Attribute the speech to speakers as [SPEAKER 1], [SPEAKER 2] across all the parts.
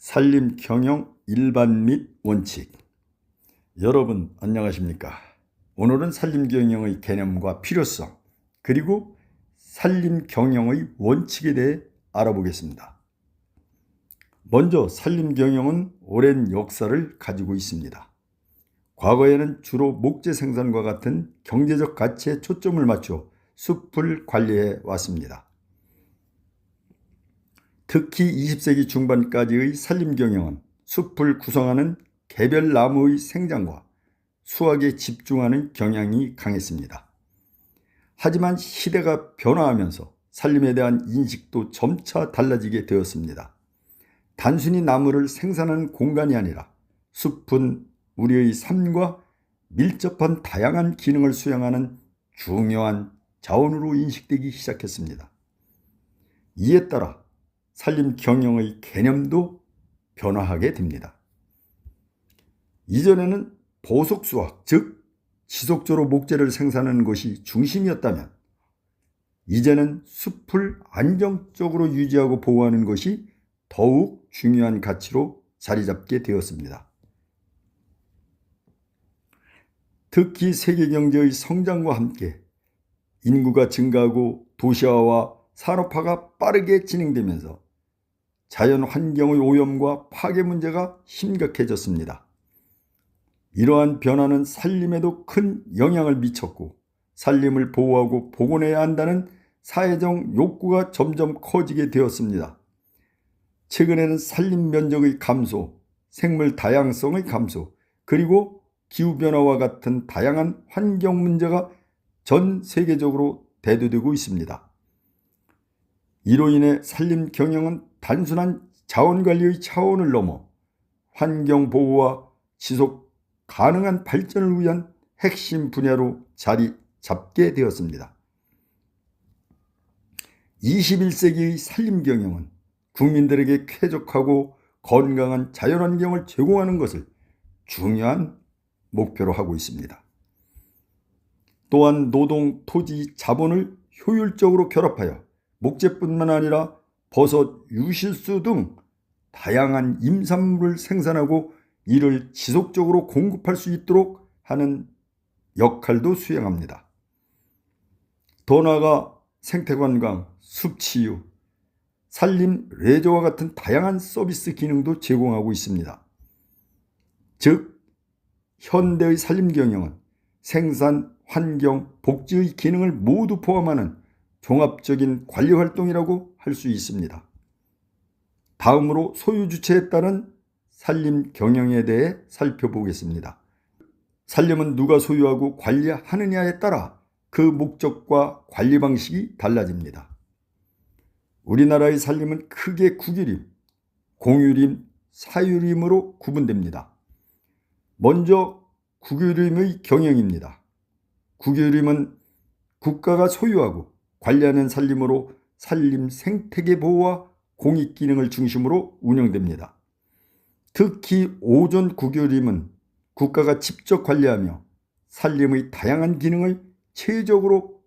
[SPEAKER 1] 산림 경영 일반 및 원칙. 여러분 안녕하십니까? 오늘은 산림 경영의 개념과 필요성 그리고 산림 경영의 원칙에 대해 알아보겠습니다. 먼저 산림 경영은 오랜 역사를 가지고 있습니다. 과거에는 주로 목재 생산과 같은 경제적 가치에 초점을 맞춰 숲을 관리해 왔습니다. 특히 20세기 중반까지의 산림 경영은 숲을 구성하는 개별 나무의 생장과 수확에 집중하는 경향이 강했습니다. 하지만 시대가 변화하면서 산림에 대한 인식도 점차 달라지게 되었습니다. 단순히 나무를 생산하는 공간이 아니라 숲은 우리의 삶과 밀접한 다양한 기능을 수행하는 중요한 자원으로 인식되기 시작했습니다. 이에 따라 산림 경영의 개념도 변화하게 됩니다. 이전에는 보속 수확, 즉 지속적으로 목재를 생산하는 것이 중심이었다면 이제는 숲을 안정적으로 유지하고 보호하는 것이 더욱 중요한 가치로 자리 잡게 되었습니다. 특히 세계 경제의 성장과 함께 인구가 증가하고 도시화와 산업화가 빠르게 진행되면서 자연 환경의 오염과 파괴 문제가 심각해졌습니다. 이러한 변화는 산림에도 큰 영향을 미쳤고 산림을 보호하고 복원해야 한다는 사회적 욕구가 점점 커지게 되었습니다. 최근에는 산림 면적의 감소, 생물 다양성의 감소, 그리고 기후변화와 같은 다양한 환경 문제가 전 세계적으로 대두되고 있습니다. 이로 인해 산림 경영은 단순한 자원관리의 차원을 넘어 환경보호와 지속 가능한 발전을 위한 핵심 분야로 자리 잡게 되었습니다. 21세기의 산림 경영은 국민들에게 쾌적하고 건강한 자연환경을 제공하는 것을 중요한 목표로 하고 있습니다. 또한 노동, 토지, 자본을 효율적으로 결합하여 목재뿐만 아니라 버섯, 유실수 등 다양한 임산물을 생산하고 이를 지속적으로 공급할 수 있도록 하는 역할도 수행합니다. 더 나아가 생태관광, 숲치유, 산림 레저와 같은 다양한 서비스 기능도 제공하고 있습니다. 즉, 현대의 산림 경영은 생산, 환경, 복지의 기능을 모두 포함하는 종합적인 관리 활동이라고 할 수 있습니다. 다음으로 소유주체에 따른 산림 경영에 대해 살펴보겠습니다. 산림은 누가 소유하고 관리하느냐에 따라 그 목적과 관리 방식이 달라집니다. 우리나라의 산림은 크게 국유림, 공유림, 사유림으로 구분됩니다. 먼저 국유림의 경영입니다. 국유림은 국가가 소유하고 관리하는 산림으로 산림 생태계 보호와 공익 기능을 중심으로 운영됩니다. 특히 오존 국유림은 국가가 직접 관리하며 산림의 다양한 기능을 체계적으로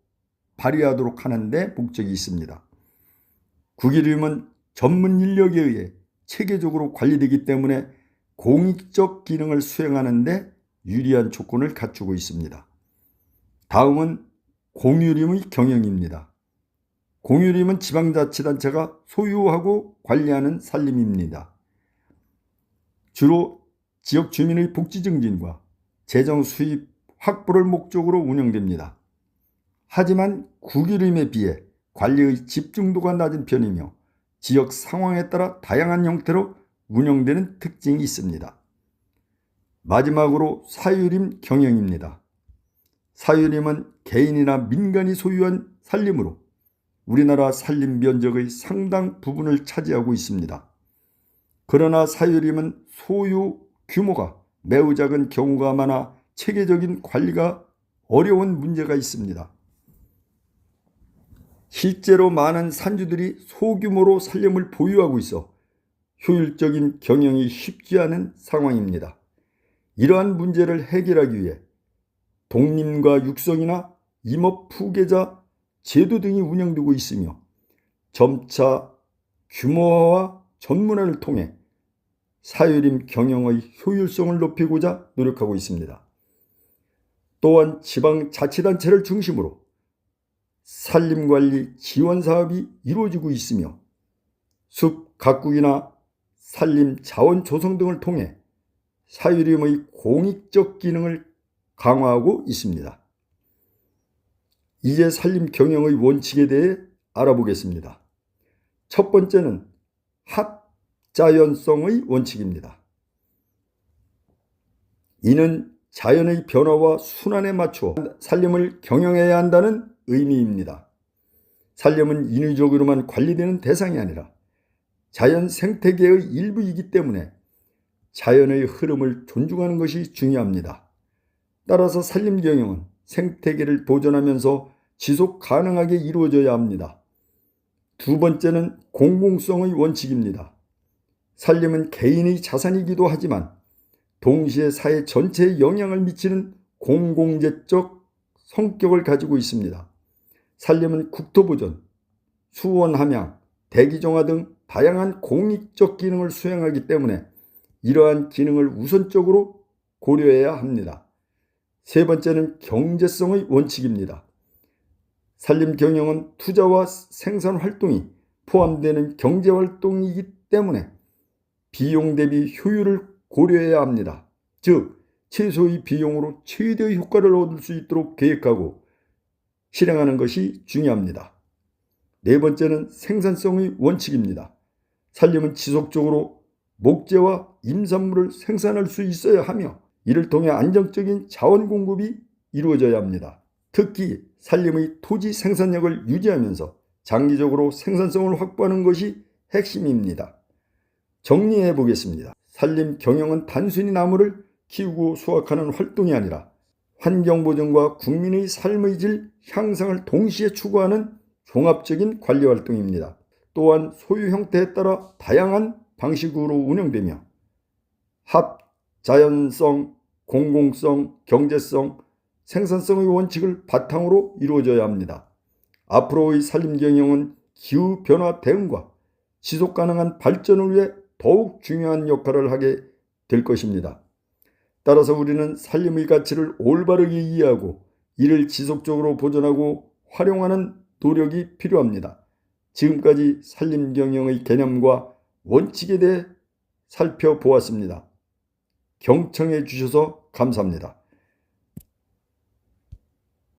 [SPEAKER 1] 발휘하도록 하는 데 목적이 있습니다. 국유림은 전문 인력에 의해 체계적으로 관리되기 때문에 공익적 기능을 수행하는 데 유리한 조건을 갖추고 있습니다. 다음은 공유림의 경영입니다. 공유림은 지방자치단체가 소유하고 관리하는 산림입니다. 주로 지역 주민의 복지 증진과 재정 수입 확보를 목적으로 운영됩니다. 하지만 국유림에 비해 관리의 집중도가 낮은 편이며 지역 상황에 따라 다양한 형태로 운영되는 특징이 있습니다. 마지막으로 사유림 경영입니다. 사유림은 개인이나 민간이 소유한 산림으로 우리나라 산림 면적의 상당 부분을 차지하고 있습니다. 그러나 사유림은 소유 규모가 매우 작은 경우가 많아 체계적인 관리가 어려운 문제가 있습니다. 실제로 많은 산주들이 소규모로 산림을 보유하고 있어 효율적인 경영이 쉽지 않은 상황입니다. 이러한 문제를 해결하기 위해 독림과 육성이나 임업 후계자 제도 등이 운영되고 있으며 점차 규모화와 전문화를 통해 사유림 경영의 효율성을 높이고자 노력하고 있습니다. 또한 지방자치단체를 중심으로 산림관리 지원사업이 이루어지고 있으며 숲 가꾸기나 산림 자원 조성 등을 통해 사유림의 공익적 기능을 강화하고 있습니다. 이제 산림 경영의 원칙에 대해 알아보겠습니다. 첫 번째는 합자연성의 원칙입니다. 이는 자연의 변화와 순환에 맞추어 산림을 경영해야 한다는 의미입니다. 산림은 인위적으로만 관리되는 대상이 아니라 자연 생태계의 일부이기 때문에 자연의 흐름을 존중하는 것이 중요합니다. 따라서 산림 경영은 생태계를 보존하면서 지속 가능하게 이루어져야 합니다. 두 번째는 공공성의 원칙입니다. 산림은 개인의 자산이기도 하지만 동시에 사회 전체에 영향을 미치는 공공재적 성격을 가지고 있습니다. 산림은 국토보존, 수원 함양, 대기정화 등 다양한 공익적 기능을 수행하기 때문에 이러한 기능을 우선적으로 고려해야 합니다. 세 번째는 경제성의 원칙입니다. 산림 경영은 투자와 생산 활동이 포함되는 경제 활동이기 때문에 비용 대비 효율을 고려해야 합니다. 즉, 최소의 비용으로 최대의 효과를 얻을 수 있도록 계획하고 실행하는 것이 중요합니다. 네 번째는 생산성의 원칙입니다. 산림은 지속적으로 목재와 임산물을 생산할 수 있어야 하며 이를 통해 안정적인 자원 공급이 이루어져야 합니다. 특히 산림의 토지 생산력을 유지하면서 장기적으로 생산성을 확보하는 것이 핵심입니다. 정리해 보겠습니다. 산림 경영은 단순히 나무를 키우고 수확하는 활동이 아니라 환경보존과 국민의 삶의 질 향상을 동시에 추구하는 종합적인 관리 활동입니다. 또한 소유 형태에 따라 다양한 방식으로 운영되며 합자연성, 공공성, 경제성, 생산성의 원칙을 바탕으로 이루어져야 합니다. 앞으로의 산림 경영은 기후변화 대응과 지속가능한 발전을 위해 더욱 중요한 역할을 하게 될 것입니다. 따라서 우리는 산림의 가치를 올바르게 이해하고 이를 지속적으로 보존하고 활용하는 노력이 필요합니다. 지금까지 산림 경영의 개념과 원칙에 대해 살펴보았습니다. 경청해 주셔서 감사합니다.